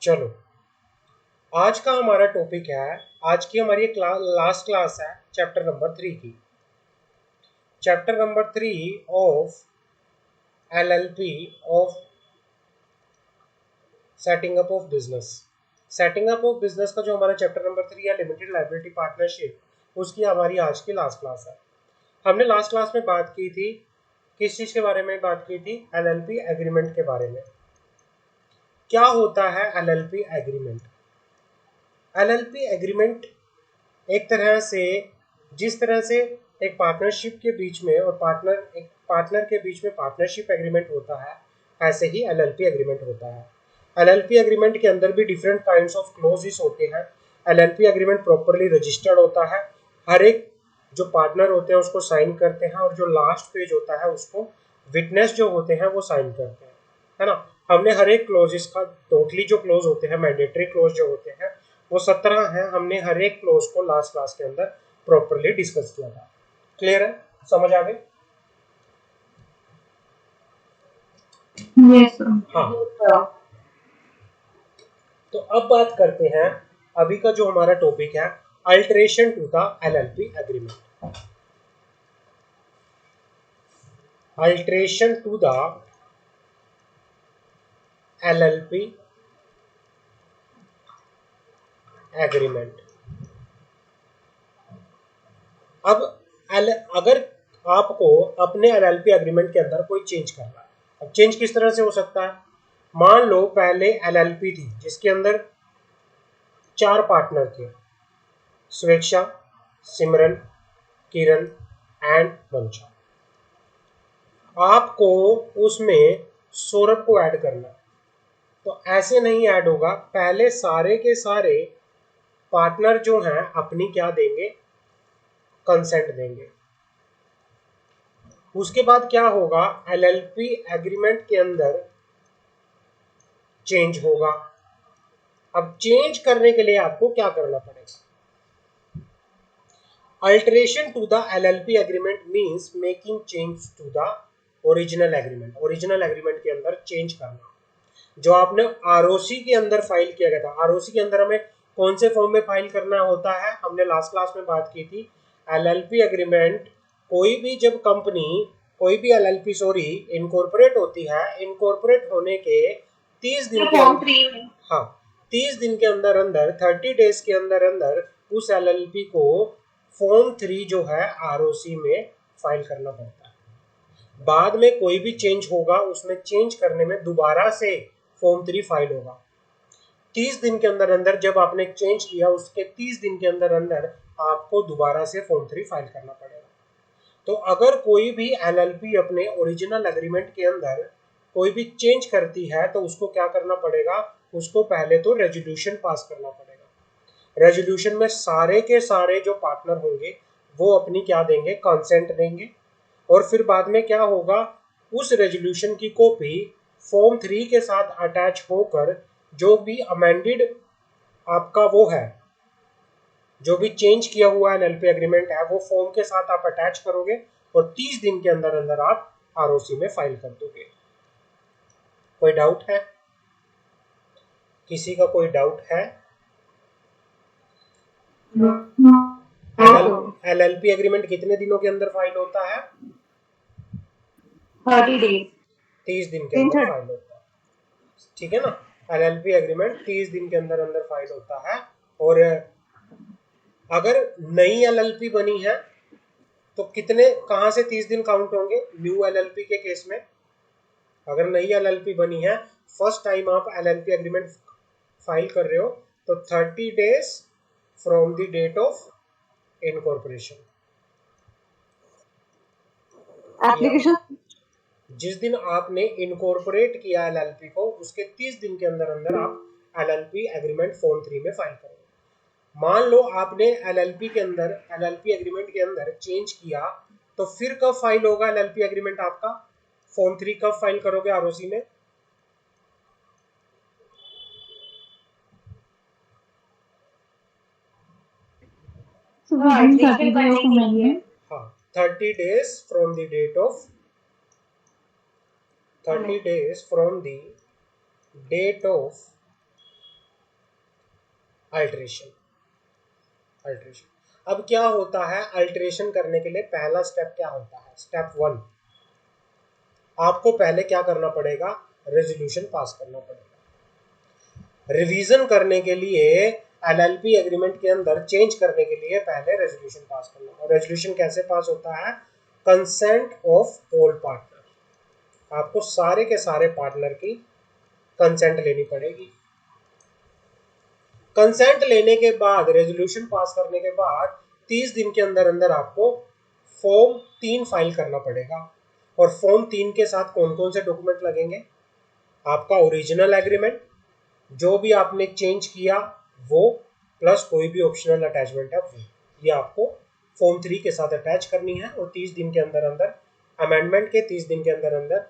चलो, आज का हमारा टॉपिक है, आज की हमारी लास्ट क्लास है चैप्टर नंबर 3 की। Chapter number 3 of LLP of setting up of business. Setting up of business का जो हमारा चैप्टर नंबर 3 है, लिमिटेड लायबिलिटी पार्टनरशिप, उसकी हमारी आज की लास्ट क्लास है। हमने लास्ट क्लास में बात की थी, किस चीज के बारे में बात की थी? एलएलपी एग्रीमेंट के बारे में। क्या होता है एलएलपी एग्रीमेंट? एलएलपी एग्रीमेंट एक तरह से, जिस तरह से एक पार्टनरशिप के बीच में और एक पार्टनर के बीच में पार्टनरशिप एग्रीमेंट होता है, ऐसे ही एलएलपी एग्रीमेंट होता है। एलएलपी एग्रीमेंट के अंदर भी डिफरेंट काइंड्स ऑफ क्लोजेस होते हैं। एलएलपी एग्रीमेंट प्रॉपरली रजिस्टर्ड होता है, हर एक जो पार्टनर होते हैं उसको साइन करते हैं, और जो लास्ट पेज होता है उसको विटनेस जो होते हैं वो साइन करते हैं, है ना। हमने हर एक क्लोजेस का टोटली जो क्लोज होते हैं, मैंडेटरी क्लोज जो होते हैं वो 17 है। हमने हर एक क्लोज को लास्ट क्लास के अंदर प्रॉपरली डिस्कस किया था। क्लियर है? समझ आ गई? यस हाँ, तो अब बात करते हैं, अभी का जो हमारा टॉपिक है, alteration to the LLP agreement. Alteration to the LLP agreement. अब अगर आपको अपने एलएलपी एग्रीमेंट के अंदर कोई चेंज करना है, अब चेंज किस तरह से हो सकता है? मान लो पहले एलएलपी थी जिसके अंदर 4 पार्टनर थे, स्वेच्छा, सिमरन, किरण एंड वंशा। आपको उसमें सौरभ को ऐड करना है, तो ऐसे नहीं ऐड होगा। पहले सारे के सारे पार्टनर जो हैं अपनी क्या देंगे? कंसेंट देंगे। उसके बाद क्या होगा? एलएलपी एग्रीमेंट के अंदर चेंज होगा। अब चेंज करने के लिए आपको क्या करना पड़ेगा? Alteration to the LLP agreement means making change to the original agreement. Original agreement के अंदर चेंज करना। जो आपने आरओसी के अंदर फाइल किया गया था, आरओसी के अंदर हमें कौन से फॉर्म में फाइल करना होता है? हमने लास्ट क्लास में बात की थी। एलएलपी एग्रीमेंट, कोई भी जब कंपनी, कोई भी एलएलपी सॉरी इनकॉर्पोरेट होती है, इनकॉर्पोरेट होने के 30 दिन के अंदर, हाँ 30 दिन के अंदर अंदर, 30 डेज के अंदर अंदर उस एलएलपी को फॉर्म 3 जो है आरओसी में फाइल करना पड़ता है। बाद में कोई भी चेंज होगा, उसमें चेंज करने में दोबारा से फॉर्म 3 फाइल होगा। 30 दिन के अंदर अंदर जब आपने चेंज किया, उसके 30 दिन के अंदर अंदर आपको दोबारा से फॉर्म 3 फाइल करना पड़ेगा। तो अगर कोई भी एलएलपी अपने ओरिजिनल एग्रीमेंट के अंदर कोई भी चेंज करती है तो उसको क्या करना पड़ेगा? उसको पहले तो रेजोल्यूशन पास करना पड़ेगा। रेजोल्यूशन में सारे के सारे जो पार्टनर होंगे वो अपनी क्या देंगे? कंसेंट देंगे। और फिर बाद में क्या होगा? उस रेजोल्यूशन की कॉपी फॉर्म 3 के साथ अटैच होकर जो भी अमेंडेड आपका वो है, जो भी चेंज किया हुआ एलएलपी एग्रीमेंट है, वो फॉर्म के साथ आप अटैच करोगे और 30 दिन के अंदर अंदर आप आरओसी में फाइल कर दोगे। कोई डाउट है? किसी का कोई डाउट है? एलएलपी एग्रीमेंट कितने दिनों के अंदर फाइल होता है? 30 डेज 30 दिन के अंदर फाइल होता है, ठीक है ना। एलएलपी एग्रीमेंट 30 दिन के अंदर अंदर फाइल होता है। और अगर नई एलएलपी बनी है तो कितने, कहां से 30 दिन काउंट होंगे? न्यू एलएलपी के केस में अगर नई एलएलपी बनी है, फर्स्ट टाइम आप एलएलपी एग्रीमेंट फाइल कर रहे हो, तो 30 days from the date of incorporation. Application जिस दिन आपने इनकॉर्पोरेट किया एलएलपी को, उसके 30 दिन के अंदर अंदर आप एलएलपी एग्रीमेंट फॉर्म 3 में फाइल करोगे। मान लो आपने एलएलपी के अंदर, एलएलपी एग्रीमेंट के अंदर चेंज किया, तो फिर कब फाइल होगा एलएलपी एग्रीमेंट आपका? फॉर्म 3 कब फाइल करोगे आरओसी में? हाँ, 30 days from the date of 30 days from the date of alteration. अब क्या होता है, अल्ट्रेशन करने के लिए पहला स्टेप क्या होता है, स्टेप 1, आपको पहले क्या करना पड़ेगा, रेजोल्यूशन पास करना पड़ेगा। रिवीजन करने के लिए एलएलपी एग्रीमेंट के अंदर चेंज करने के लिए पहले रेजोल्यूशन पास करना। और रेजोल्यूशन कैसे पास होता है, कंसेंट ऑफ ऑल पार्टनर, आपको सारे के सारे पार्टनर की कंसेंट लेनी पड़ेगी। कंसेंट लेने के बाद, रेजोल्यूशन पास करने के बाद 30 दिन के अंदर अंदर आपको फॉर्म 3 फाइल करना पड़ेगा। और फॉर्म 3 के साथ कौन कौन से डॉक्यूमेंट लगेंगे, आपका ओरिजिनल एग्रीमेंट, जो भी आपने चेंज किया वो, प्लस कोई भी ऑप्शनल अटैचमेंट है वो, ये आपको फॉर्म 3 के साथ अटैच करनी है। और 30 दिन के अंदर अंदर, अमेंडमेंट के 30 दिन के अंदर अंदर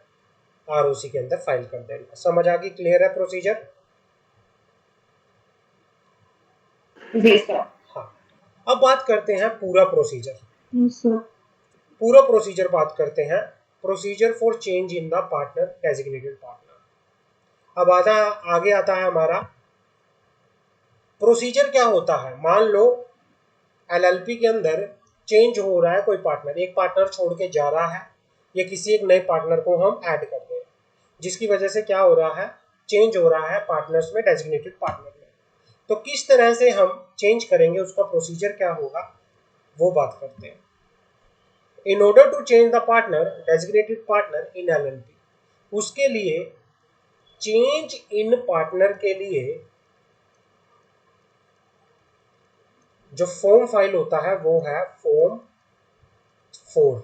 आरओसी के अंदर फाइल कर देना। समझ आ गई, क्लियर है प्रोसीजर? जी सर। हाँ, अब बात करते हैं पूरा प्रोसीजर। सर पूरा प्रोसीजर बात करते हैं, procedure for change in the partner designated partner. अब आगे आता है हमारा प्रोसीजर। क्या होता है, मान लो एलएलपी के अंदर चेंज हो रहा है कोई पार्टनर, एक पार्टनर छोड़ के जा रहा है, या किसी एक नए पार्टनर को हम ऐड कर रहे हैं, जिसकी वजह से क्या हो रहा है, चेंज हो रहा है पार्टनर्स में, डेजिग्नेटेड पार्टनर में। तो किस तरह से हम चेंज करेंगे, उसका प्रोसीजर क्या होगा, वो बात करते हैं। In order to change the partner designated partner in LLP, उसके लिए चेंज इन पार्टनर के लिए जो फॉर्म फाइल होता है वो है फॉर्म 4।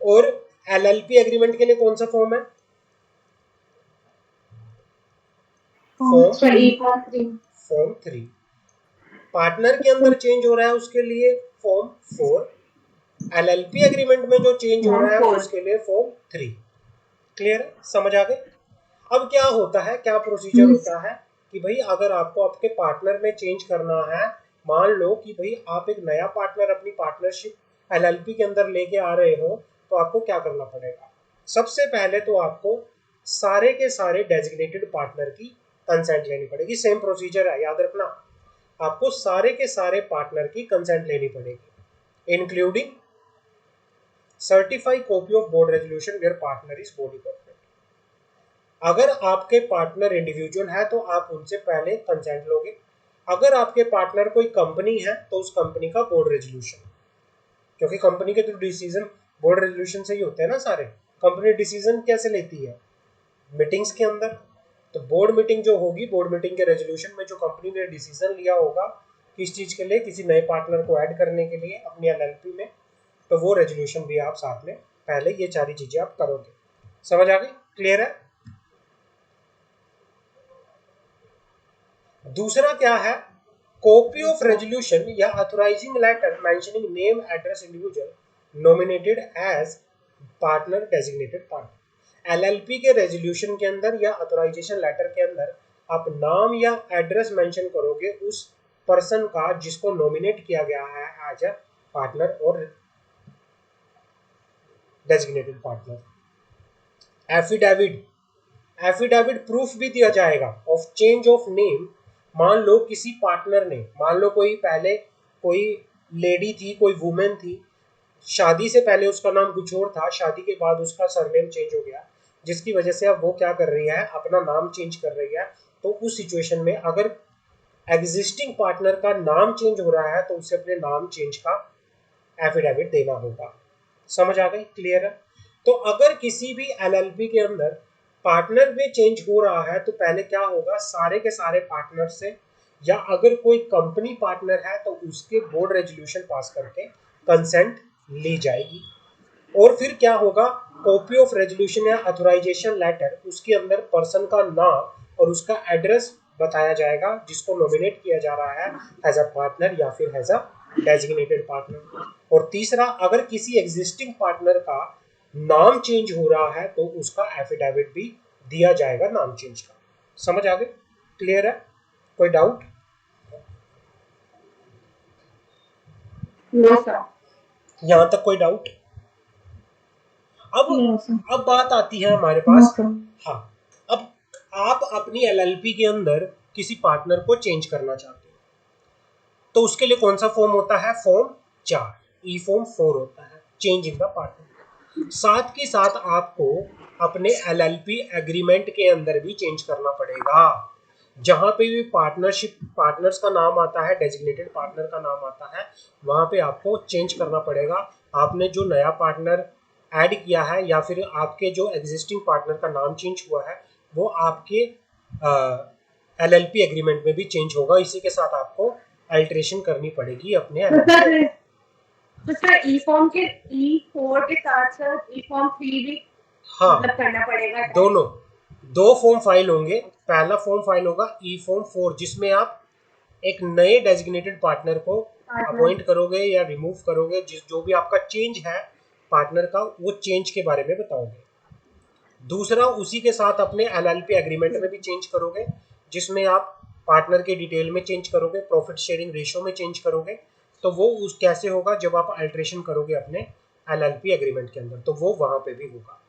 और एलएलपी एग्रीमेंट के लिए कौन सा फॉर्म है, फॉर्म 3। पार्टनर के अंदर चेंज हो रहा है उसके लिए फॉर्म 4, एलएलपी एग्रीमेंट में जो चेंज हो रहा है उसके लिए फॉर्म 3। क्लियर है, समझ आ गए? अब क्या होता है, क्या प्रोसीजर होता है कि भाई अगर आपको आपके पार्टनर में चेंज करना है, मान लो कि भाई आप एक नया पार्टनर अपनी पार्टनरशिप एलएलपी के अंदर लेके आ रहे हो, तो आपको क्या करना पड़ेगा, सबसे पहले तो आपको सारे के सारे डेजिग्नेटेड पार्टनर की कंसेंट लेनी पड़ेगी। सेम प्रोसीजर है, याद रखना, आपको सारे के सारे पार्टनर की कंसेंट लेनी पड़ेगी, including certified copy of board resolution where partner is body corporate. अगर आपके पार्टनर इंडिविजुअल है तो आप उनसे पहले कंसेंट लोगे, अगर आपके पार्टनर कोई कंपनी है तो उस कंपनी का बोर्ड रेजोल्यूशन, क्योंकि कंपनी के तो डिसीजन बोर्ड रेजोल्यूशन से ही होते हैं ना सारे। कंपनी डिसीजन कैसे लेती है, मीटिंग्स के अंदर। तो बोर्ड मीटिंग जो होगी, बोर्ड मीटिंग के रेजोल्यूशन में जो कंपनी ने डिसीजन लिया होगा किस चीज के लिए, किसी नए पार्टनर को ऐड करने के लिए अपनी एलएलपी में, तो वो रेजोल्यूशन भी आप साथ में पहले ये सारी चीजें आप करोगे। समझ आ गई, क्लियर है? दूसरा क्या है, कॉपी ऑफ रेजोल्यूशन या authorising letter mentioning name address individual nominated as partner designated partner. LLP के रेजोल्यूशन के अंदर या अथोराइजेशन लेटर के अंदर आप नाम या एड्रेस मेंशन करोगे उस पर्सन का जिसको नॉमिनेट किया गया है एज अ पार्टनर और डेजिग्नेटेड पार्टनर। एफिडेविट प्रूफ भी दिया जाएगा ऑफ चेंज ऑफ नेम। मान लो किसी पार्टनर ने, मान लो कोई पहले कोई लेडी थी, कोई वुमेन थी, शादी से पहले उसका नाम कुछ और था, शादी के बाद उसका सरनेम चेंज हो गया, जिसकी वजह से अब वो क्या कर रही है, अपना नाम चेंज कर रही है। तो उस सिचुएशन में अगर एग्जिस्टिंग पार्टनर का नाम चेंज हो रहा है तो उसे अपने नाम चेंज का एफिडेविट देना होगा। समझ आ गई, क्लियर है? तो अगर किसी भी एलएलपी के अंदर पार्टनर में चेंज हो रहा है तो पहले क्या होगा, सारे के सारे पार्टनर से, या अगर कोई कंपनी पार्टनर है तो उसके बोर्ड रेजोल्यूशन पास करके कंसेंट ली जाएगी। और फिर क्या होगा, कॉपी ऑफ रेजोल्यूशन या अथोराइजेशन लेटर, उसके अंदर पर्सन का नाम और उसका एड्रेस बताया जाएगा जिसको नॉमिनेट किया जा रहा है एज अ पार्टनर या फिर एज अ डेजिग्नेटेड पार्टनर। और तीसरा, अगर किसी एग्जिस्टिंग पार्टनर का नाम चेंज हो रहा है तो उसका एफिडेविट भी दिया जाएगा नाम चेंज का। समझ आ गए, क्लियर है? कोई डाउट? No sir. यहां तक कोई डाउट? अब Yes, sir. अब बात आती है हमारे No, पास। sir. हाँ, अब आप अपनी एलएलपी के अंदर किसी पार्टनर को चेंज करना चाहते हो, तो उसके लिए कौन सा फॉर्म होता है? फॉर्म 4, ई फॉर्म 4 होता है, चेंज इन द पार्टनर। साथ के साथ आपको अपने एलएलपी एग्रीमेंट के अंदर भी चेंज करना पड़ेगा। जहां पे भी पार्टनरशिप पार्टनर्स का नाम आता है, डेजिग्नेटेड पार्टनर का नाम आता है, वहां पे आपको चेंज करना पड़ेगा। आपने जो नया पार्टनर ऐड किया है या फिर आपके जो एग्जिस्टिंग पार्टनर का नाम चेंज हुआ है, वो आपके एलएलपी एग्रीमेंट में भी चेंज होगा। इसी के साथ आपको अल्टरेशन करनी पड़ेगी अपने तो एलएलपी। सर तो सर ई फॉर्म के E4 के साथ साथ ई फॉर्म 3 भी हाँ, मतलब करना पड़ेगा attach? दोनों, दो फॉर्म फाइल होंगे। पहला फॉर्म फाइल होगा ई फॉर्म 4, जिसमें आप एक नए डेजिग्नेटेड पार्टनर को पार्टनर। अपॉइंट करोगे या रिमूव करोगे, जिस जो भी आपका चेंज है पार्टनर का, वो चेंज के बारे में बताओगे। दूसरा, उसी के साथ अपने एलएलपी एग्रीमेंट में भी चेंज करोगे, जिसमें आप पार्टनर के डिटेल में चेंज करोगे, प्रॉफिट शेयरिंग रेशियो में चेंज करोगे। तो वो उस कैसे होगा? जब आप अल्ट्रेशन करोगे अपने एलएलपी एग्रीमेंट के अंदर, तो वो वहां पे भी होगा।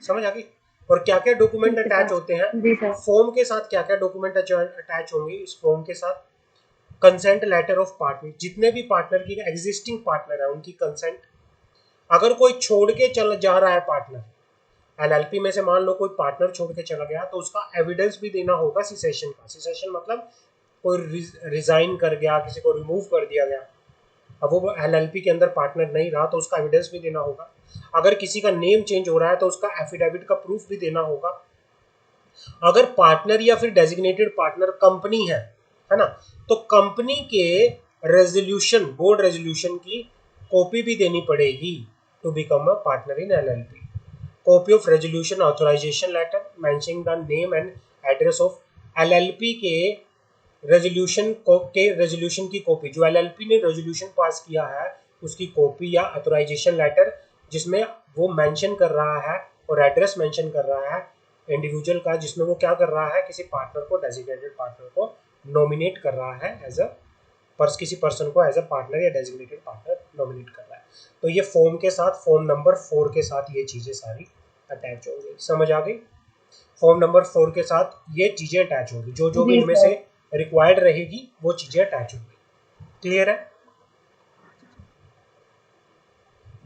समझ आ गई? और क्या क्या डॉक्यूमेंट ठीक है अटैच सर। होते हैं जी सर। फॉर्म के साथ? क्या क्या डॉक्यूमेंट अटैच होंगे इस फॉर्म के साथ? कंसेंट लेटर ऑफ पार्टनर, जितने भी पार्टनर की एग्जिस्टिंग पार्टनर है उनकी कंसेंट। अगर कोई छोड़ के चल जा रहा है पार्टनर, एलएलपी में से मान लो कोई पार्टनर छोड़ के चला गया, तो उसका एविडेंस भी देना होगा सिसेशन का। सिसेशन मतलब कोई रिजाइन कर गया, किसी को रिमूव कर दिया गया, अब वो एलएलपी के अंदर पार्टनर नहीं रहा, तो उसका एविडेंस भी देना होगा। अगर किसी का नेम चेंज हो रहा है तो उसका एफिडेविट का प्रूफ भी देना होगा। अगर पार्टनर या फिर डेजिग्नेटेड पार्टनर कंपनी है ना, तो कंपनी के रेजोल्यूशन, बोर्ड रेजोल्यूशन की कॉपी भी देनी पड़ेगी to become a partner in LLP. Copy of resolution authorization letter mentioning the name and address of LLP के रेजोल्यूशन की कॉपी, जो एलएलपी ने रेजोल्यूशन पास किया है उसकी कॉपी, या ऑथराइजेशन लेटर जिसमें वो मेंशन कर रहा है और एड्रेस मेंशन कर रहा है इंडिविजुअल का, जिसमें वो क्या कर रहा है? किसी पार्टनर को, डेजिग्नेटेड पार्टनर को नॉमिनेट कर रहा है एज अ किसी पर्सन को एज अ पार्टनर या डेजिग्नेटेड पार्टनर नॉमिनेट कर रहा है। तो ये फॉर्म के साथ, फॉर्म नंबर 4 के साथ ये चीजें सारी अटैच होंगी। समझ आ गई? फॉर्म नंबर 4 के साथ ये चीजें अटैच होंगी, जो जो भी जी इनमें सर। से रिक्वायर्ड रहेगी वो चीजें अटैच होंगी। क्लियर है?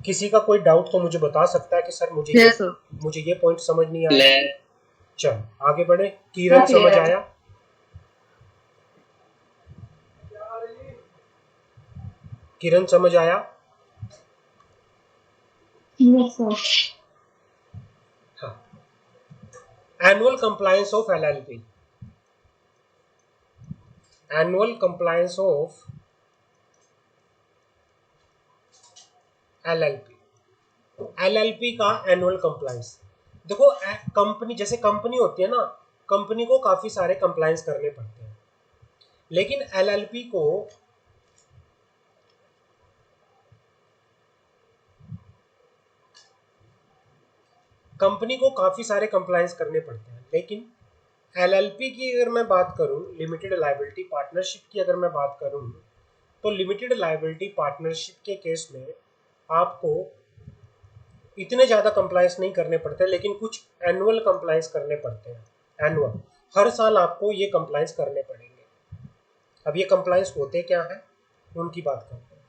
किसी का कोई डाउट तो मुझे बता सकता है कि सर Yes, sir. मुझे ये पॉइंट समझ नहीं आया। चलो आगे बढ़े। किरण हाँ, समझ clear है। आया? किरण समझ आया? Yes, sir. हाँ। Annual compliance of LLP. Annual compliance of LLP. LLP का एनुअल कंप्लायंस, देखो कंपनी, जैसे कंपनी होती है ना, कंपनी को काफी सारे कंप्लायंस करने पड़ते हैं, लेकिन एलएलपी को काफी सारे कंप्लायंस करने पड़ते हैं, लेकिन एलएलपी की अगर मैं बात करूं, लिमिटेड लायबिलिटी पार्टनरशिप की अगर मैं बात करूं, तो लिमिटेड लायबिलिटी पार्टनरशिप के केस में आपको इतने ज़्यादा कंप्लायंस नहीं करने पड़ते, लेकिन कुछ एनुअल कंप्लायंस करने पड़ते हैं। एनुअल, हर साल आपको ये कंप्लायंस करने पड़ेंगे। अब ये कंप्लायंस होते क्या हैं, उनकी बात करते हैं।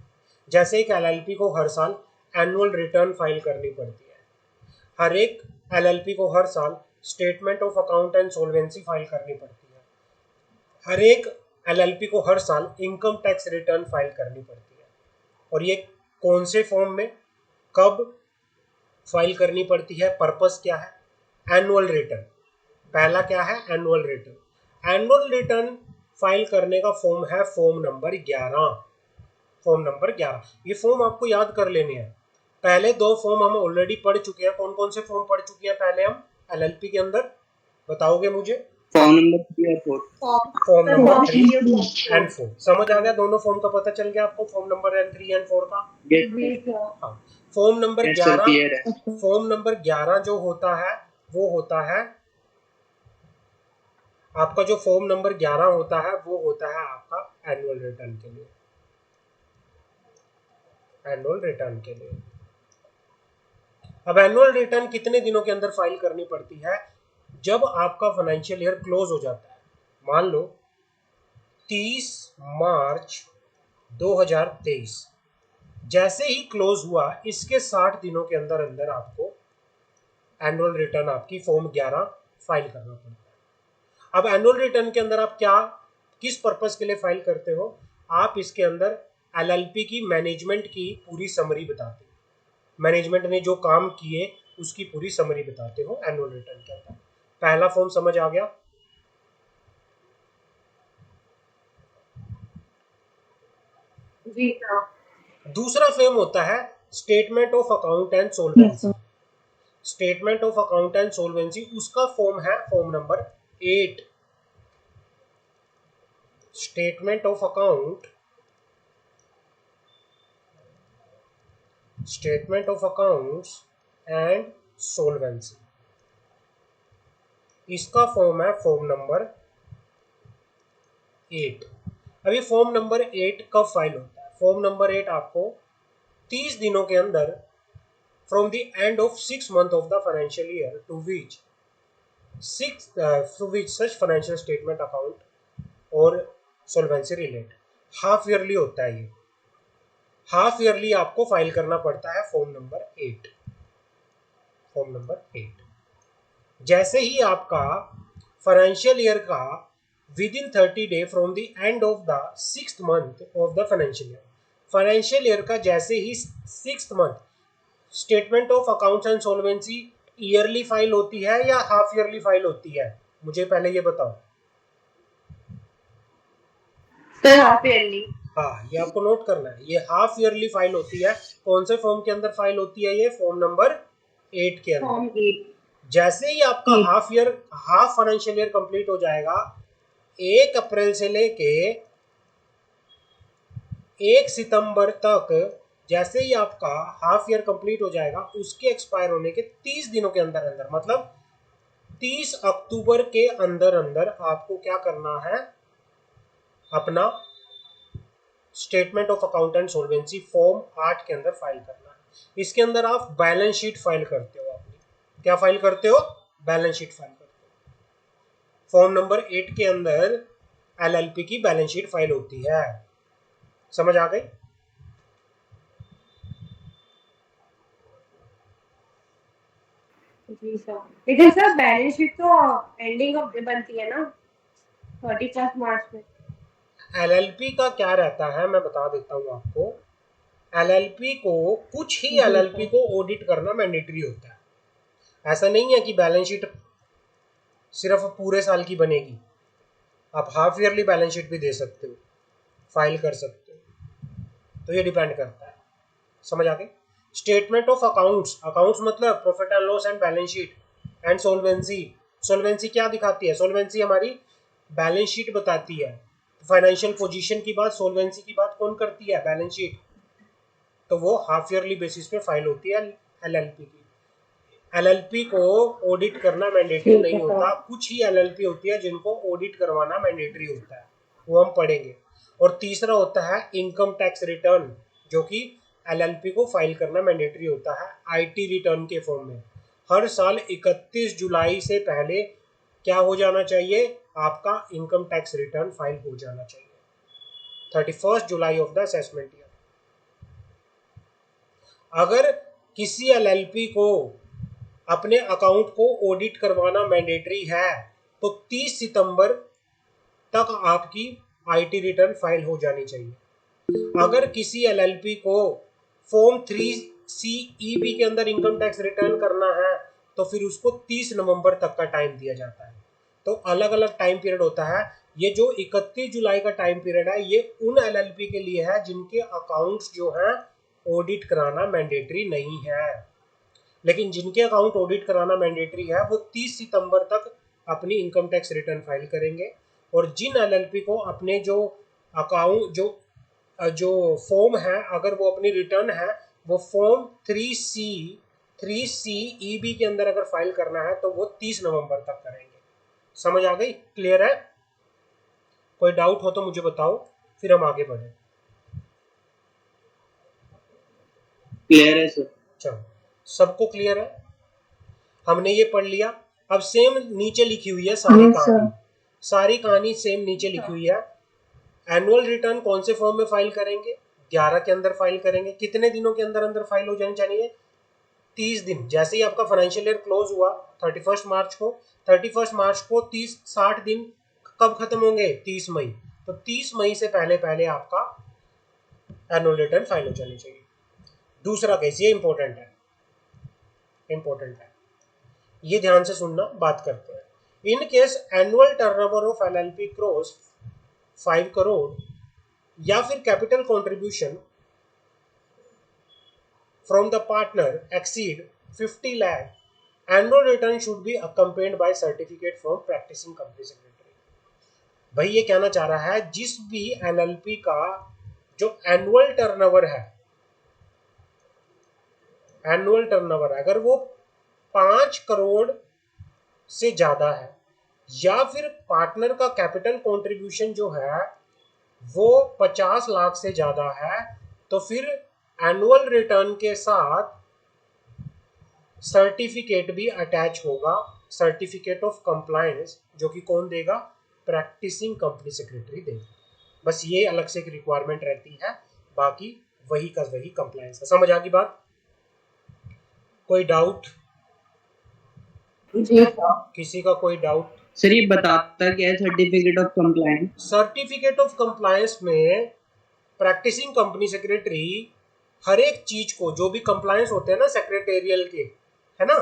जैसे एक एलएलपी को हर साल एनुअल रिटर्न फाइल करनी पड़ती है, हर एक एलएलपी को हर साल statement of account and solvency file करनी पड़ती है, हर एक एलएलपी को हर साल इनकम टैक्स रिटर्न फाइल करनी पड़ती है। और ये कौन से फॉर्म में, कब फाइल करनी पड़ती है, पर्पस क्या है? Annual return. पहला क्या है? Annual return. Annual return file करने का फॉर्म है फॉर्म नंबर 11। फॉर्म नंबर 11, ये फॉर्म आपको याद कर लेने हैं। पहले दो फॉर्म हम ऑलरेडी पढ़ चुके हैं। कौन कौन से फॉर्म पढ़ चुके हैं पहले हम एलएलपी के अंदर? बताओगे मुझे? फॉर्म नंबर 3 और 4। फॉर्म नंबर 3 Yes, एंड 4 समझ आ गया? दोनों फॉर्म का पता चल गया आपको, फॉर्म नंबर 3 एंड 4 का? sir. हाँ। Form number Yes, sir, 11, clear है। फॉर्म नंबर 11 जो होता है वो होता है आपका, जो फॉर्म नंबर 11 होता है वो होता है आपका एनुअल रिटर्न के लिए। एनुअल रिटर्न के लिए अब एनुअल रिटर्न कितने दिनों के अंदर फाइल करनी पड़ती है? जब आपका फाइनेंशियल ईयर क्लोज हो जाता है, मान लो 30 मार्च 2023, जैसे ही क्लोज हुआ इसके 60 दिनों के अंदर अंदर आपको एनुअल रिटर्न आपकी फॉर्म 11 फाइल करना पड़ता है। अब एनुअल रिटर्न के अंदर आप क्या किस पर्पस के लिए फाइल करते हो? आप इसके अंदर एलएलपी की मैनेजमेंट की पूरी समरी बताते हो, मैनेजमेंट ने जो काम किए उसकी पूरी समरी बताते हो एनुअल रिटर्न के अंदर। पहला फॉर्म समझ आ गया? जी सर। दूसरा फॉर्म होता है statement of account and yes solvency. Sir. Statement of account and solvency, उसका फॉर्म है form number 8। Statement of account, statement of accounts and solvency, इसका फॉर्म है फॉर्म नंबर 8। अभी फॉर्म नंबर 8 कब फाइल होता है? फॉर्म नंबर 8 आपको 30 दिनों के अंदर from the end of 6 month of the financial year to which such financial statement account और सोल्वेंसी रिलेट, हाफ ईयरली होता है। ये हाफ ईयरली आपको फाइल करना पड़ता है फॉर्म नंबर 8। फॉर्म नंबर 8 जैसे ही आपका फाइनेंशियल ईयर का within 30 day from the end of the 6th month of the financial year का जैसे ही 6th month, statement of accounts and solvency yearly file होती है या हाफ ईयरली फाइल होती है? मुझे पहले ये बताओ। Sir half yearly. हाँ, ये आपको नोट करना है, ये हाफ ईयरली फाइल होती है। कौन से फॉर्म के अंदर फाइल होती है? ये फॉर्म नंबर 8 के अंदर। फॉर्म 8। जैसे ही आपका हाफ फाइनेंशियल ईयर कंप्लीट हो जाएगा, 1 अप्रैल से लेके 1 सितंबर तक, जैसे ही आपका हाफ ईयर कंप्लीट हो जाएगा उसके एक्सपायर होने के 30 दिनों के अंदर अंदर, मतलब 30 अक्टूबर के अंदर अंदर आपको क्या करना है? अपना statement of account and solvency form 8 के अंदर फाइल करना है। इसके अंदर आप बैलेंस शीट फाइल करते हो। अपनी क्या फाइल करते हो? बैलेंस शीट फाइल करते हो। फॉर्म नंबर 8 के अंदर एलएलपी की बैलेंस शीट फाइल होती है। समझ आ गई? जी सर। लेकिन सर बैलेंस शीट तो एंडिंग ऑफ डे बनती है ना, 31 मार्च में। एलएलपी का क्या रहता है मैं बता देता हूँ आपको। एलएलपी को, कुछ ही जी एलएलपी सर। को ऑडिट करना मैंडेटरी होता है। ऐसा नहीं है कि बैलेंस शीट सिर्फ पूरे साल की बनेगी, आप हाफ ईयरली बैलेंस शीट भी दे सकते हो, फाइल कर सकते हो, तो ये डिपेंड करता है। समझ आ गई? स्टेटमेंट ऑफ अकाउंट्स, अकाउंट्स मतलब profit and loss and balance sheet, and solvency, solvency क्या दिखाती है? सोल्वेंसी हमारी बैलेंस शीट बताती है। फाइनेंशियल पोजीशन की बात, सोल्वेंसी की बात कौन करती है? Balance sheet. तो वो हाफ ईयरली बेसिस पे फाइल होती है एलएलपी की। एलएलपी को ऑडिट करना मैंडेटरी ठीक नहीं है सर। होता, कुछ ही एलएलपी होती है जिनको ऑडिट करवाना मैंडेटरी होता है, वो हम पढ़ेंगे। और तीसरा होता है इनकम टैक्स रिटर्न, जो कि एलएलपी को फाइल करना मैंडेटरी होता है आईटी रिटर्न के फॉर्म में। हर साल 31 जुलाई से पहले क्या हो जाना चाहिए? आपका इनकम टैक्स रिटर्न फाइल हो जाना चाहिए, 31 July of the assessment year. अगर किसी एलएलपी को अपने अकाउंट को ऑडिट करवाना मैंडेटरी है तो 30 सितंबर तक आपकी आईटी रिटर्न फाइल हो जानी चाहिए। अगर किसी एलएलपी को फॉर्म 3CEB के अंदर इनकम टैक्स रिटर्न करना है तो फिर उसको 30 नवंबर तक का टाइम दिया जाता है। तो अलग अलग टाइम पीरियड होता है। ये जो 31 जुलाई का टाइम पीरियड है ये उन एलएलपी के लिए है जिनके अकाउंट्स जो हैं ऑडिट कराना मैंडेटरी नहीं है। लेकिन जिनके अकाउंट ऑडिट कराना मैंडेटरी है वो 30 सितंबर तक अपनी इनकम टैक्स रिटर्न फाइल करेंगे। और जिन एलएलपी को अपने जो अकाउंट जो फॉर्म है, अगर वो अपनी रिटर्न है वो फॉर्म 3CEB के अंदर अगर फाइल करना है तो वो 30 नवंबर तक करेंगे। समझ आ गई? क्लियर है? कोई डाउट हो तो मुझे बताओ, फिर हम आगे बढ़े। क्लियर है सर। चलो सबको क्लियर है? हमने ये पढ़ लिया। अब सेम नीचे लिखी हुई है सारी Yes, कहानी, sir. सारी कहानी सेम नीचे लिखी हुई है। एनुअल रिटर्न कौन से फॉर्म में फाइल करेंगे? 11 के अंदर फाइल करेंगे। कितने दिनों के अंदर अंदर फाइल हो जानी चाहिए? 30 दिन। जैसे ही आपका फाइनेंशियल ईयर क्लोज हुआ 31 मार्च को, 31 मार्च को 60 दिन कब खत्म होंगे? 30 मई। तो 30 मई से पहले पहले आपका एनुअल रिटर्न फाइल हो जानी चाहिए। दूसरा केस, ये इंपॉर्टेंट है, इंपॉर्टेंट है, ये ध्यान से सुनना, बात करते हैं। In case annual turnover of LLP cross 5 crore या फिर capital contribution from the partner exceed 50 lakh, annual return should be accompanied by certificate from practising company secretary. भाई ये कहना चाह रहा है जिस भी एलएलपी का जो एनुअल टर्नओवर है, एनुअल टर्नओवर अगर वो 5 करोड़ से ज्यादा है या फिर पार्टनर का कैपिटल कंट्रीब्यूशन जो है वो 50 लाख से ज्यादा है, तो फिर एनुअल रिटर्न के साथ सर्टिफिकेट भी अटैच होगा, सर्टिफिकेट ऑफ कंप्लायंस, जो कि कौन देगा? प्रैक्टिसिंग कंपनी सेक्रेटरी देगा। बस ये अलग से एक रिक्वायरमेंट रहती है, बाकी वही का वही कंप्लायंस है। समझ आ गई बात? कोई डाउट? जी सर। किसी का कोई डाउट? सर ये बताता क्या है certificate of compliance? Certificate of compliance में प्रैक्टिसिंग कंपनी सेक्रेटरी हर एक चीज को, जो भी कंप्लायंस होते हैं ना सेक्रेटेरियल के, है ना,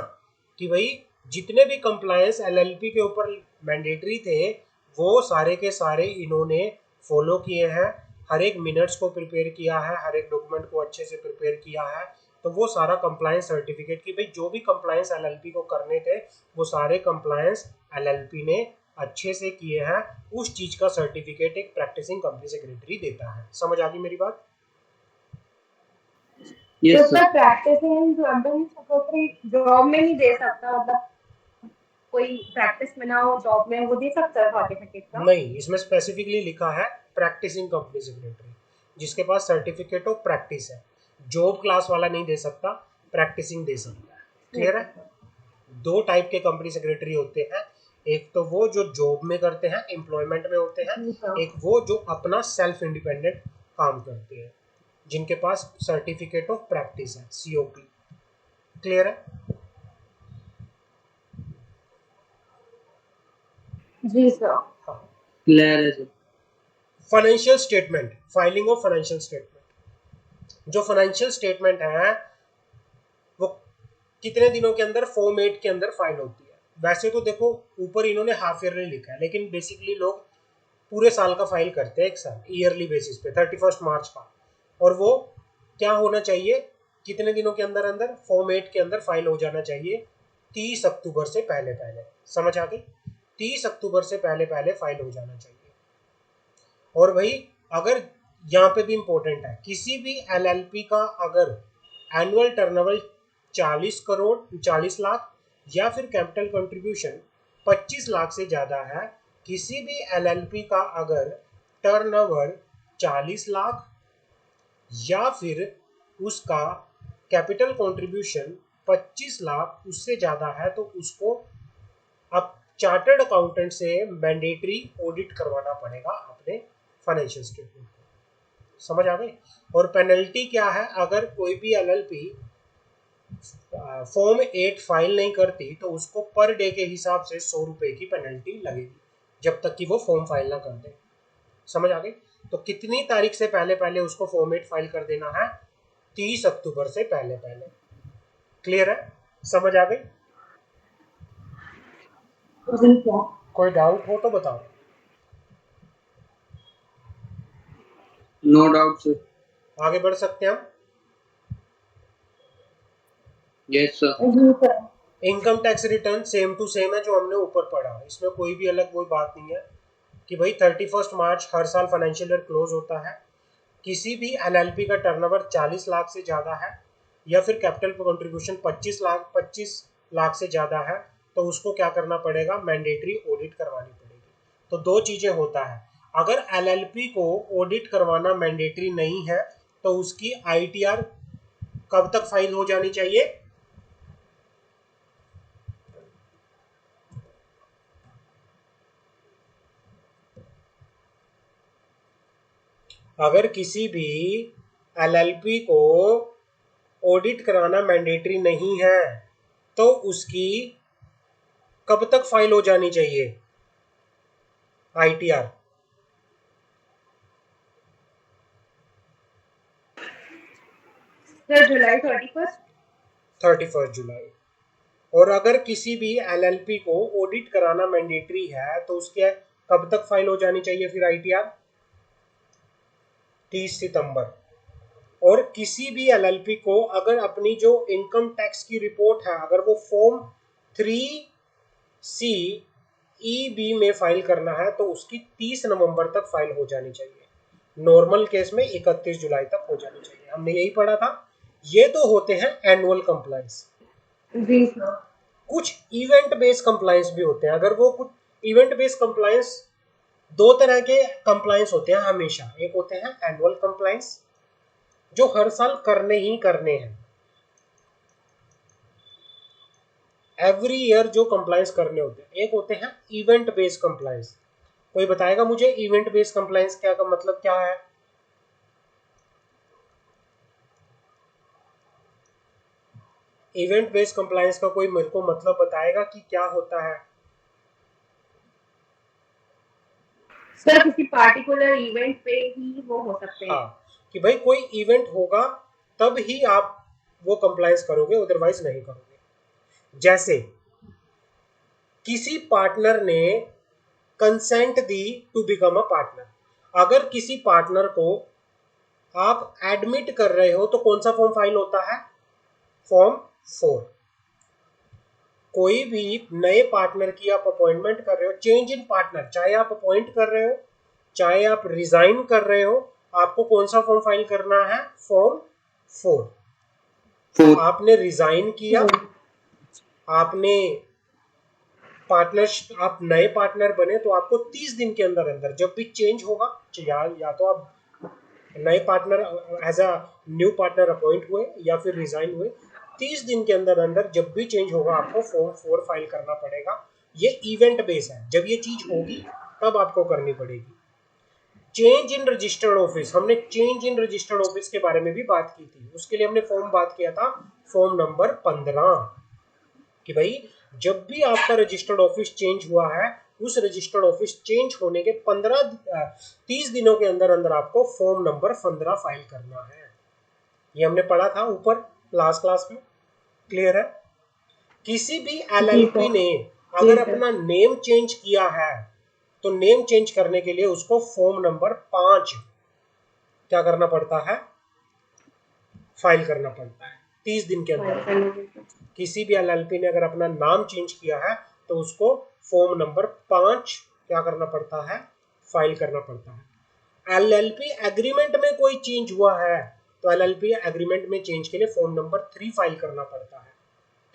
कि भाई जितने भी कंप्लायंस एलएलपी के ऊपर मैंडेटरी थे वो सारे के सारे इन्होंने फॉलो किए हैं। हर एक मिनट्स को प्रिपेयर किया है, हर एक डॉक्यूमेंट को अच्छे से प्रिपेयर किया है। तो वो सारा कंप्लायंस सर्टिफिकेट की भाई जो भी कंप्लायंस एलएलपी को करने थे वो सारे कंप्लायंस एलएलपी ने अच्छे से किए हैं। उस चीज का सर्टिफिकेट एक प्रैक्टिसिंग कंपनी सेक्रेटरी देता है। समझ आ गई मेरी बात? यस तो sir. Sir practising company secretary job में नहीं दे सकता, मतलब कोई प्रैक्टिस में ना हो जॉब में, वो दे सकता है सर्टिफिकेट का? नहीं, इसमें स्पेसिफिकली लिखा है प्रैक्टिसिंग कंपनी सेक्रेटरी, जिसके पास सर्टिफिकेट ऑफ प्रैक्टिस है। जॉब क्लास वाला नहीं दे सकता, प्रैक्टिसिंग दे सकता है। ठीक क्लियर है है? सर। दो टाइप के कंपनी सेक्रेटरी होते हैं, एक तो वो जो जॉब में करते हैं, एम्प्लॉयमेंट में होते हैं, जी सर। एक वो जो अपना सेल्फ इंडिपेंडेंट काम करते हैं, जिनके पास सर्टिफिकेट ऑफ प्रैक्टिस है, सीओपी। क्लियर है? जी सर। हाँ। क्लियर है sir. Financial statement, filing of financial statement. जो फाइनेंशियल स्टेटमेंट है वो कितने दिनों के अंदर? फॉर्म 8 के अंदर फाइल होती है। वैसे तो देखो ऊपर इन्होंने हाफ ईयरली लिखा है, लेकिन बेसिकली लोग पूरे साल का फाइल करते हैं, एक साल ईयरली बेसिस पे 31 मार्च का। और वो क्या होना चाहिए? कितने दिनों के अंदर अंदर? फॉर्म 8 के अंदर फाइल हो जाना चाहिए 30 अक्टूबर से पहले पहले। समझ आ गई? 30 अक्टूबर से पहले पहले फाइल हो जाना चाहिए। और भाई अगर यहाँ पे भी इंपॉर्टेंट है, किसी भी एलएलपी का अगर एनुअल टर्नओवर 40 करोड़ 40 लाख या फिर कैपिटल कंट्रीब्यूशन 25 लाख से ज़्यादा है, किसी भी एलएलपी का अगर टर्नओवर 40 लाख या फिर उसका कैपिटल कंट्रीब्यूशन 25 लाख उससे ज़्यादा है, तो उसको अब चार्टर्ड अकाउंटेंट से मैंडेटरी ऑडिट करवाना पड़ेगा अपने फाइनेंशियल स्टेटमेंट को। समझ आ गई? और पेनल्टी क्या है? अगर कोई भी एलएलपी फॉर्म 8 फाइल नहीं करती तो उसको पर डे के हिसाब से 100 रुपए की पेनल्टी लगेगी, जब तक कि वो फॉर्म फाइल ना कर दे। समझ आ गई? तो कितनी तारीख से पहले पहले उसको फॉर्म 8 फाइल कर देना है? 30 अक्टूबर से पहले पहले। क्लियर है? समझ आ गई? जी सर। कोई डाउट हो तो बताओ। No doubt sir. आगे बढ़ सकते हैं हम। Yes sir. जी sir. Income tax return same to same है जो हमने ऊपर पढ़ा, इसमें कोई भी अलग कोई बात नहीं है कि भाई 31 मार्च हर साल फाइनेंशियल ईयर क्लोज होता है। किसी भी एलएलपी का टर्नओवर 40 लाख से ज़्यादा है या फिर कैपिटल कंट्रीब्यूशन 25 लाख से ज़्यादा है, तो उसको क्या करना पड़ेगा? मैंडेटरी ऑडिट करवानी पड़ेगी। तो दो चीज़ें होता है, अगर एलएलपी को ऑडिट करवाना मैंडेटरी नहीं है तो उसकी आईटीआर कब तक फाइल हो जानी चाहिए? अगर किसी भी एलएलपी को ऑडिट कराना मैंडेटरी नहीं है तो उसकी कब तक फाइल हो जानी चाहिए आईटीआर? सर जुलाई 31st। 31 जुलाई। और अगर किसी भी एलएलपी को ऑडिट कराना मैंडेटरी है तो उसके कब तक फाइल हो जानी चाहिए फिर आईटीआर? 30 सितंबर। और किसी भी एलएलपी को अगर अपनी जो इनकम टैक्स की रिपोर्ट है अगर वो फॉर्म 3C EB में फाइल करना है तो उसकी 30 नवंबर तक फाइल हो जानी चाहिए। नॉर्मल केस में 31 जुलाई तक हो जानी चाहिए। हमने यही पढ़ा था। ये तो होते हैं एनुअल कंप्लायंस। जी सर। कुछ इवेंट बेस्ड कंप्लायंस भी होते हैं। अगर वो कुछ इवेंट बेस्ड कंप्लायंस, दो तरह के कंप्लायंस होते हैं हमेशा। एक होते हैं एनुअल कंप्लायंस जो हर साल करने ही करने हैं, एवरी ईयर जो कंप्लायंस करने होते हैं। एक होते हैं इवेंट बेस्ड कंप्लायंस। कोई बताएगा मुझे इवेंट बेस्ड कंप्लायंस क्या का मतलब क्या है? इवेंट बेस्ड कंप्लायंस का कोई मेरे को मतलब बताएगा कि क्या होता है? सर किसी पार्टिकुलर इवेंट पे ही वो हो सकते हैं। हाँ, कि भाई कोई इवेंट होगा तब ही आप वो कंप्लायंस करोगे, अदरवाइज नहीं करोगे। जैसे किसी पार्टनर ने कंसेंट दी टू बिकम अ पार्टनर। अगर किसी पार्टनर को आप एडमिट कर रहे हो तो कौन सा फॉर्म फाइल होता है? फॉर्म 4। कोई भी नए पार्टनर की आप अपॉइंटमेंट कर रहे हो, चेंज इन पार्टनर, चाहे आप अपॉइंट कर रहे हो चाहे आप रिजाइन कर रहे हो, आपको कौन सा फॉर्म फाइल करना है? फॉर्म 4। आपने रिजाइन किया, आपने पार्टनर, आप नए पार्टनर बने तो आपको 30 दिन के अंदर अंदर जब भी चेंज होगा, या तो आप नए partner as a new partner appoint हुए या फिर रिजाइन हुए, 30 दिन के अंदर अंदर जब भी चेंज होगा आपको फॉर्म 4 फाइल करना पड़ेगा। ये इवेंट बेस है, जब ये चीज होगी तब आपको करनी पड़ेगी। चेंज इन रजिस्टर्ड ऑफिस, हमने चेंज इन रजिस्टर्ड ऑफिस के बारे में भी बात की थी। उसके लिए हमने फॉर्म बात किया था फॉर्म नंबर 15 कि भाई जब भी आपका रजिस्टर्ड ऑफिस चेंज हुआ है उस रजिस्टर्ड ऑफिस चेंज होने के 30 दिनों के अंदर अंदर आपको फॉर्म नंबर 15 फाइल करना है। ये हमने पढ़ा था ऊपर लास्ट क्लास में। क्लियर है? किसी भी एलएलपी ने अगर अपना नेम चेंज किया है तो नेम चेंज करने के लिए उसको फॉर्म नंबर 5 क्या करना पड़ता है? फाइल करना पड़ता है 30 दिन के अंदर। किसी भी एलएलपी ने अगर अपना नाम चेंज किया है तो उसको फॉर्म नंबर 5 क्या करना पड़ता है? फाइल करना पड़ता है। एलएलपी एग्रीमेंट में कोई चेंज हुआ है तो एलएलपी एग्रीमेंट में चेंज के लिए फॉर्म नंबर 3 फाइल करना पड़ता है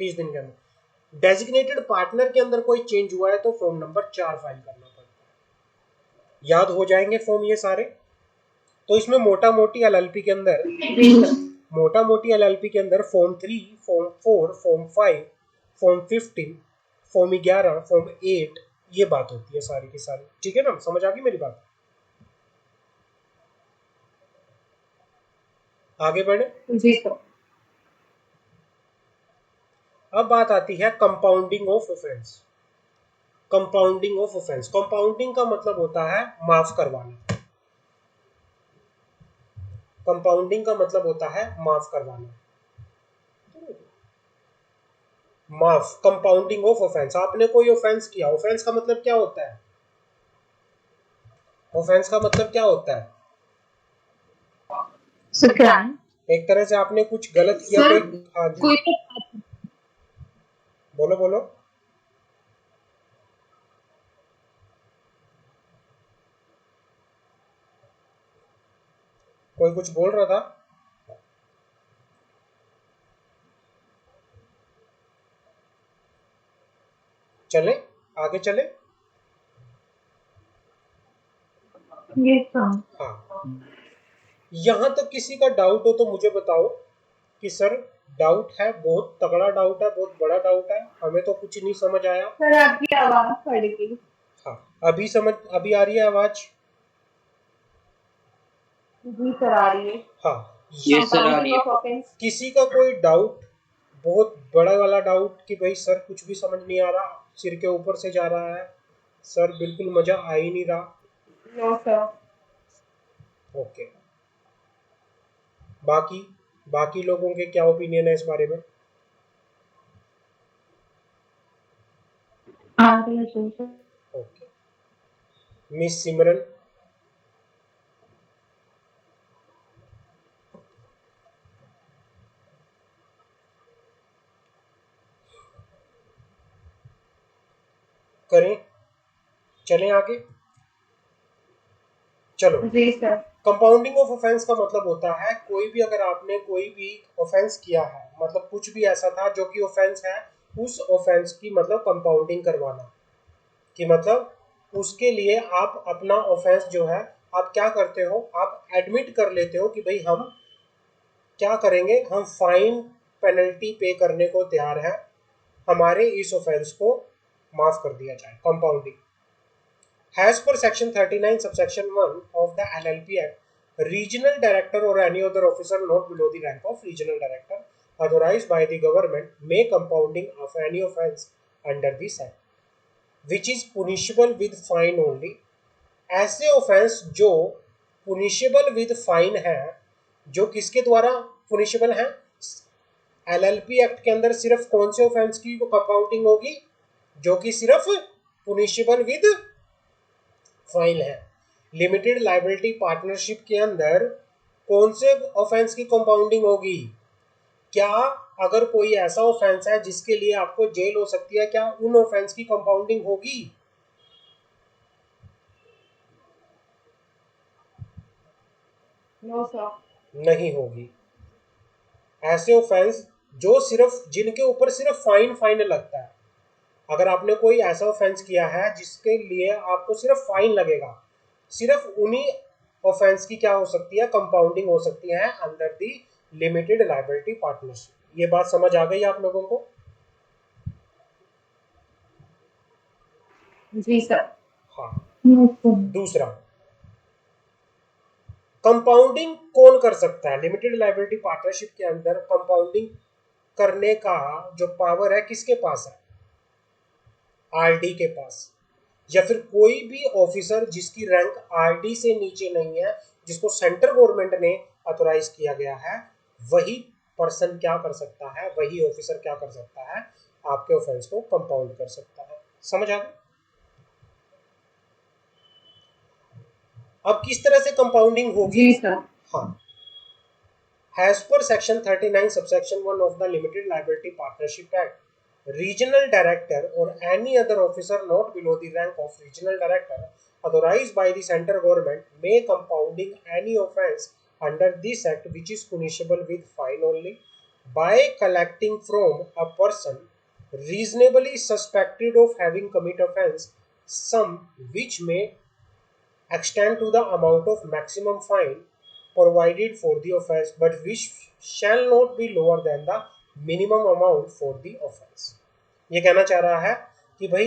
30 दिन के अंदर। डेजिग्नेटेड पार्टनर के अंदर कोई चेंज हुआ है तो फॉर्म नंबर 4 फाइल करना पड़ता है। याद हो जाएंगे फॉर्म ये सारे। तो इसमें मोटा मोटी एलएलपी के अंदर form 3, form 4, form 5, form 15, form 11, form 8 ये बात होती है सारी की सारी। ठीक है ना? समझ आ गई मेरी बात? आगे बढ़े। जी सर। अब बात आती है compounding of offence. Compounding of offence, compounding का मतलब होता है माफ करवाना। कंपाउंडिंग का मतलब होता है माफ करवाना। माफ, कंपाउंडिंग ऑफ ऑफेंस। आपने कोई ऑफेंस किया, ऑफेंस का मतलब क्या होता है? ऑफेंस का मतलब क्या होता है? एक तरह से आपने कुछ गलत किया। कोई, हाँ जी, बोलो बोलो। कोई कुछ बोल रहा था? चले आगे चले। हाँ, यहां तक किसी का डाउट हो तो मुझे बताओ कि सर डाउट है, बहुत तगड़ा डाउट है, बहुत बड़ा डाउट है, हमें तो कुछ नहीं समझ आया। सर आपकी आवाज फट गई। हाँ, अभी आ रही है आवाज? जी सर, आ रही है। हाँ, यस सर, आ रही कंपाउंडिंग है। Of offence. किसी का कोई डाउट, बहुत बड़ा वाला डाउट कि भाई सर कुछ भी समझ नहीं आ रहा, सिर के ऊपर से जा रहा है, सर बिल्कुल मजा आ ही नहीं रहा? No sir. ओके, बाकी बाकी लोगों के क्या ओपिनियन है इस बारे में? आ रही है सर। ओके, मिस सिमरन। करें, चलें आगे? चलो, जी सर। कंपाउंडिंग ऑफ ऑफेंस का मतलब होता है कोई भी, अगर आपने कोई भी ऑफेंस किया है, मतलब कुछ भी ऐसा था जो कि ऑफेंस है, उस ऑफेंस की मतलब कंपाउंडिंग करवाना, कि मतलब उसके लिए आप अपना ऑफेंस जो है, आप क्या करते हो, आप एडमिट कर लेते हो कि भाई हम क्या करेंगे, हम फाइन पेनल्टी पे करने को तैयार है, हमारे इस ऑफेंस को माफ कर दिया जाए, compounding. As per section 39 subsection 1 of the LLP Act, regional director or any other officer not below the rank of regional director authorized by the government may compounding of any offence under this act, which is punishable with fine only. ऐसे offence जो पुनिशेबल with fine है, जो किसके द्वारा पुनिशेबल है? LLP act के अंदर सिर्फ कौन से ऑफेंस की कंपाउंडिंग होगी? जो कि सिर्फ पुनिशेबल विद फाइन है। लिमिटेड लाइबिलिटी पार्टनरशिप के अंदर कौन से ऑफेंस की कंपाउंडिंग होगी? क्या अगर कोई ऐसा ऑफेंस है जिसके लिए आपको जेल हो सकती है, क्या उन ऑफेंस की कंपाउंडिंग होगी? No sir. नहीं होगी। ऐसे ऑफेंस जो सिर्फ, जिनके ऊपर सिर्फ फाइन फाइन लगता है, अगर आपने कोई ऐसा ऑफेंस किया है जिसके लिए आपको सिर्फ फाइन लगेगा, सिर्फ उन्हीं ऑफेंस की क्या हो सकती है, कंपाउंडिंग हो सकती है under the limited liability partnership. ये बात समझ आ गई आप लोगों को? जी सर। हाँ। दूसरा, कंपाउंडिंग कौन कर सकता है? लिमिटेड लाइबिलिटी पार्टनरशिप के अंदर कंपाउंडिंग करने का जो पावर है किसके पास है? आरडी के पास, या फिर कोई भी ऑफिसर जिसकी रैंक आरडी से नीचे नहीं है, जिसको सेंट्रल गवर्नमेंट ने ऑथोराइज किया गया है, वही पर्सन क्या कर सकता है, वही ऑफिसर क्या कर सकता है, आपके ऑफेंस को कंपाउंड कर सकता है। समझ आ गई? अब किस तरह से कंपाउंडिंग होगी? जी सर। हाँ, As per section 39 subsection 1 of the Limited Liability Partnership Act, regional director or any other officer not below the rank of regional director authorized by the central government may compounding any offence under this act, which is punishable with fine only, by collecting from a person reasonably suspected of having committed offence sum which may extend to the amount of maximum fine provided for the offence, but which shall not be lower than the minimum amount for the offence। ये कहना चाह रहा है कि भाई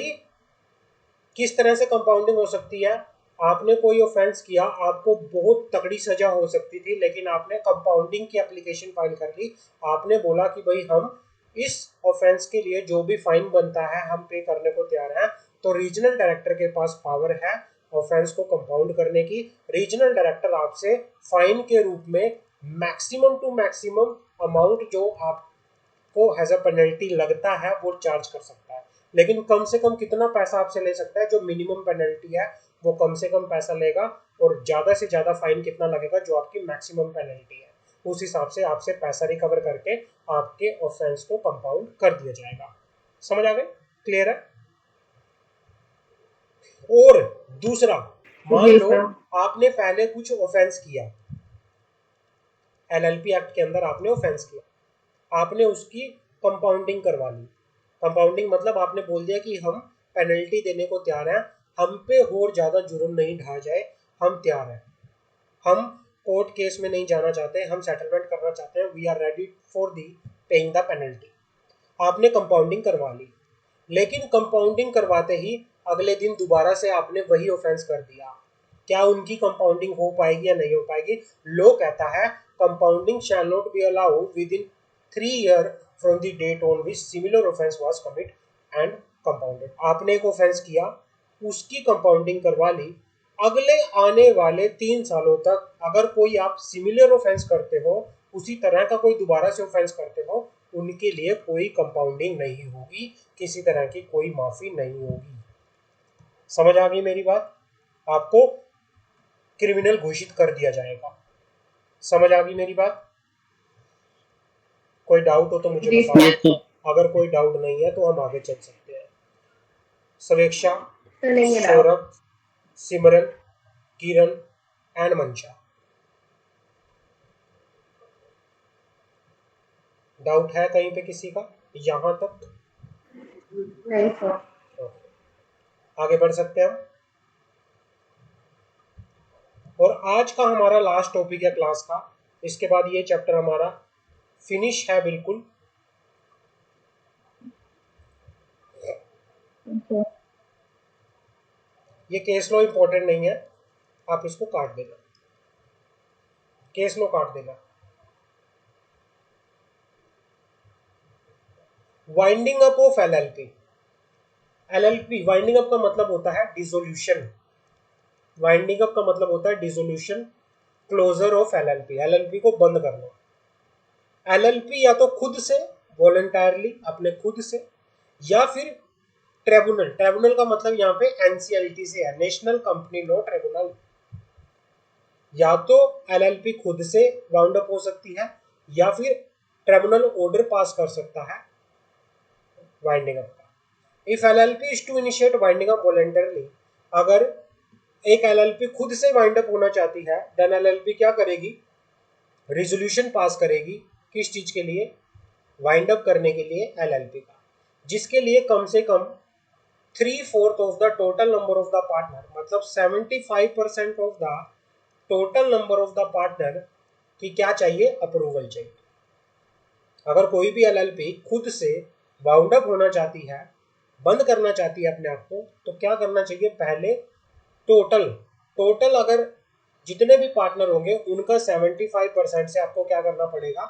किस तरह से कंपाउंडिंग हो सकती है। आपने कोई ऑफेंस किया, आपको बहुत तगड़ी सजा हो सकती थी, लेकिन आपने कंपाउंडिंग की एप्लीकेशन फाइल कर ली, आपने बोला कि भाई हम इस ऑफेंस के लिए जो भी फाइन बनता है हम पे करने को तैयार हैं। तो रीजनल डायरेक्टर के पास पावर है ऑफेंस को कंपाउंड करने की। रीजनल डायरेक्टर आपसे फाइन के रूप में मैक्सिमम टू मैक्सिमम अमाउंट जो आपको एज अ पेनल्टी लगता है वो चार्ज कर सकता है, लेकिन कम से कम कितना पैसा आपसे ले सकता है? जो मिनिमम पेनल्टी है वो कम से कम पैसा लेगा, और ज़्यादा से ज़्यादा फाइन कितना लगेगा? जो आपकी मैक्सिमम पेनल्टी है, उस हिसाब से आपसे पैसा रिकवर करके आपके ऑफेंस को कंपाउंड कर दिया जाएगा। समझ आ गए? क्लियर है? और दूसरा, मान जी लो सर। आपने पहले कुछ ऑफेंस किया, एलएलपी एक्ट के अंदर आपने ऑफेंस किया, आपने उसकी कंपाउंडिंग करवा ली। कंपाउंडिंग मतलब आपने बोल दिया कि हम पेनल्टी देने को तैयार हैं, हम पे और ज़्यादा जुर्म नहीं ढा जाए, हम तैयार हैं, हम कोर्ट केस में नहीं जाना चाहते, हम सेटलमेंट करना चाहते हैं, we are ready for the paying the penalty. आपने कंपाउंडिंग करवा ली, लेकिन कंपाउंडिंग करवाते ही अगले दिन दोबारा से आपने वही ऑफेंस कर दिया, क्या उनकी कंपाउंडिंग हो पाएगी या नहीं हो पाएगी। लॉ कहता है compounding shall not be allowed within 3 year from the date on which similar offence was commit and compounded. आपने एक ऑफेंस किया, उसकी कंपाउंडिंग करवा ली, अगले आने वाले 3 सालों तक अगर कोई आप सिमिलर ऑफेंस करते हो, उसी तरह का कोई दोबारा से ऑफेंस करते हो, उनके लिए कोई कंपाउंडिंग नहीं होगी, किसी तरह की कोई माफी नहीं होगी। समझ आ गई मेरी बात। आपको क्रिमिनल घोषित कर दिया जाएगा। समझ आ गई मेरी बात। कोई डाउट हो तो मुझे जी बताओ, यस सर। अगर कोई डाउट नहीं है तो हम आगे चल सकते हैं। सवेक्षा, चलेंगे doubt. Saurabh, Simran, Kiran and मंशा, डाउट है कहीं पे किसी का यहां तक? नहीं सर। आगे बढ़ सकते हैं हम। और आज का हमारा लास्ट टॉपिक है क्लास का, इसके बाद ये चैप्टर हमारा फिनिश है बिल्कुल। ये केस लॉ इंपॉर्टेंट नहीं है, आप इसको काट देना, केस लॉ काट देना। Winding up of LLP. LLP winding up का मतलब होता है डिसोल्यूशन। वाइंडिंग अप का मतलब होता है dissolution, closure of LLP, LLP को बंद करना। एलएलपी या तो खुद से वॉलंटरली अपने खुद से, या फिर ट्रिब्यूनल, ट्रिब्यूनल का मतलब यहाँ पे एनसीएलटी से है, नेशनल कंपनी लॉ ट्रिब्यूनल। या तो एलएलपी खुद से वाउंड अप हो सकती है या फिर ट्रिब्यूनल ऑर्डर पास कर सकता है वाइंडिंग अप का। If LLP is to initiate winding up voluntarily, अगर एक एलएलपी खुद से वाइंड अप होना चाहती है, देन एलएलपी क्या करेगी, रिजोल्यूशन पास करेगी। किस चीज के लिए? वाइंड अप करने के लिए एलएलपी का, जिसके लिए कम से कम 3/4 of the total number of the partner, मतलब 75% of the total number of the partner की क्या चाहिए, अप्रूवल चाहिए। अगर कोई भी एलएलपी खुद से वाउंड अप होना चाहती है, बंद करना चाहती है अपने आप को, तो क्या करना चाहिए, पहले टोटल अगर जितने भी पार्टनर होंगे उनका 75% से आपको क्या करना पड़ेगा,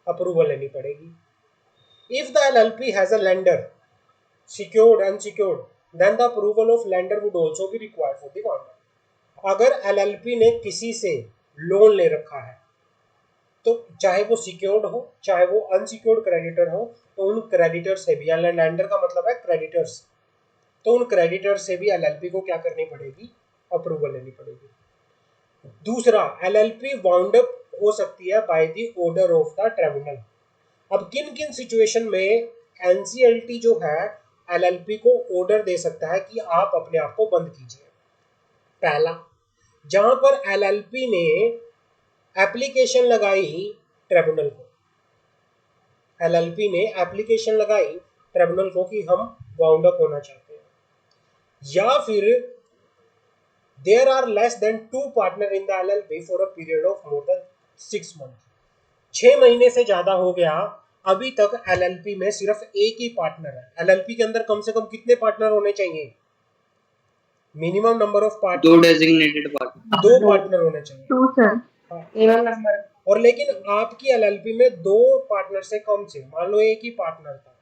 अप्रूवल लेनी पड़ेगी। If the LLP has a lender, secured unsecured, then the approval of lender would also be required for the bond। अगर एलएलपी ने किसी से लोन ले रखा है, तो चाहे वो सिक्योर्ड हो चाहे वो अनसिक्योर्ड क्रेडिटर हो, तो उन क्रेडिटर से भी, लैंडर का मतलब है क्रेडिटर्स, तो उन क्रेडिटर से भी एलएलपी को क्या करनी पड़ेगी, अप्रूवल लेनी पड़ेगी। दूसरा, एलएलपी वाउंड अप हो सकती है by the order of the tribunal. अब किन किन सिचुएशन में एनसीएलटी जो है एलएलपी को ऑर्डर दे सकता है कि आप अपने आप को बंद कीजिए। पहला, जहां पर एलएलपी ने एप्लीकेशन लगाई ट्रिब्यूनल को, एलएलपी ने एप्लीकेशन लगाई ट्रिब्यूनल को कि हम वाउंड अप होना चाहते हैं, या फिर there are less than 2 partner in the LLP for a period of more than 6 month, 6 महीने से ज्यादा हो गया, अभी तक एलएलपी में सिर्फ एक ही पार्टनर है। एलएलपी के अंदर कम से कम कितने पार्टनर होने चाहिए, minimum number of partner, 2 designated partner, 2 partner होने चाहिए। 2 सर, हाँ। Minimum number. और लेकिन आपकी एलएलपी में 2 पार्टनर से कम से, मान लो एक ही पार्टनर था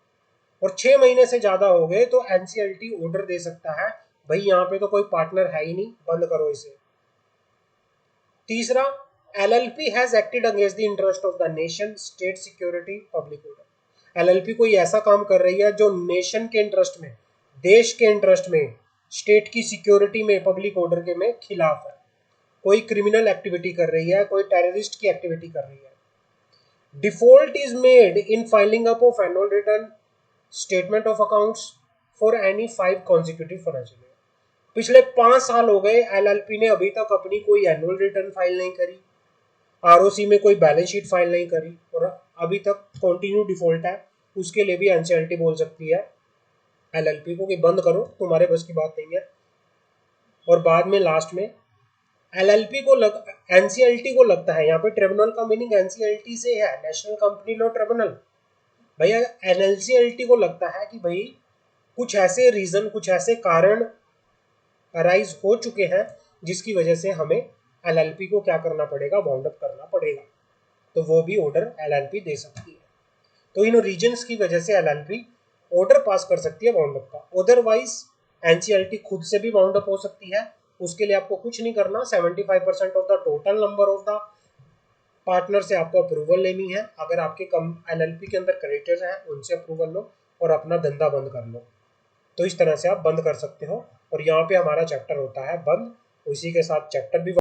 और 6 महीने से ज्यादा हो गए, तो एनसीएलटी ऑर्डर दे सकता है, भाई यहाँ पे तो कोई पार्टनर है ही नहीं, बंद करो इसे। तीसरा, LLP has acted against the interest of the nation, state security, public order. LLP कोई ऐसा काम कर रही है जो नेशन के इंटरेस्ट में, देश के इंटरेस्ट में, स्टेट की सिक्योरिटी में, पब्लिक ऑर्डर के में खिलाफ है, कोई क्रिमिनल एक्टिविटी कर रही है, कोई टेररिस्ट की एक्टिविटी कर रही है। Default is made in filing up of annual return, statement of accounts for any 5 consecutive financial year. पिछले 5 साल हो गए, एलएलपी ने अभी तक अपनी कोई एनुअल रिटर्न फाइल नहीं करी, आरओसी में कोई बैलेंस शीट फाइल नहीं करी, और अभी तक कंटिन्यू डिफॉल्ट है। उसके लिए भी एनसीएलटी बोल सकती है एलएलपी को कि बंद करो, तुम्हारे बस की बात नहीं है। और बाद में लास्ट में एलएलपी को एनसीएलटी को लगता है, यहाँ पे ट्रिब्यूनल का मीनिंग एनसीएलटी से है, नेशनल कंपनी लॉ ट्रिब्यूनल। भैया एनसीएलटी को लगता है कि भाई कुछ ऐसे रीजन, कुछ ऐसे कारण अराइज हो चुके हैं जिसकी वजह से हमें एलएलपी को क्या करना पड़ेगा, बाउंड अप करना पड़ेगा, तो वो भी ऑर्डर एलएलपी दे सकती है। तो इन रीजन्स की वजह से एलएलपी ऑर्डर पास कर सकती है बाउंड अप का। अदरवाइज एनसीएलटी खुद से भी बाउंड अप हो सकती है, उसके लिए आपको कुछ नहीं करना, 75% of the total number of the partner से आपको अप्रूवल लेनी है। अगर आपके कम एलएलपी के अंदर क्रेडिटर्स हैं उनसे अप्रूवल लो और अपना धंधा बंद कर लो। तो इस तरह से आप बंद कर सकते हो। और यहाँ पे हमारा चैप्टर होता है बंद, उसी के साथ चैप्टर भी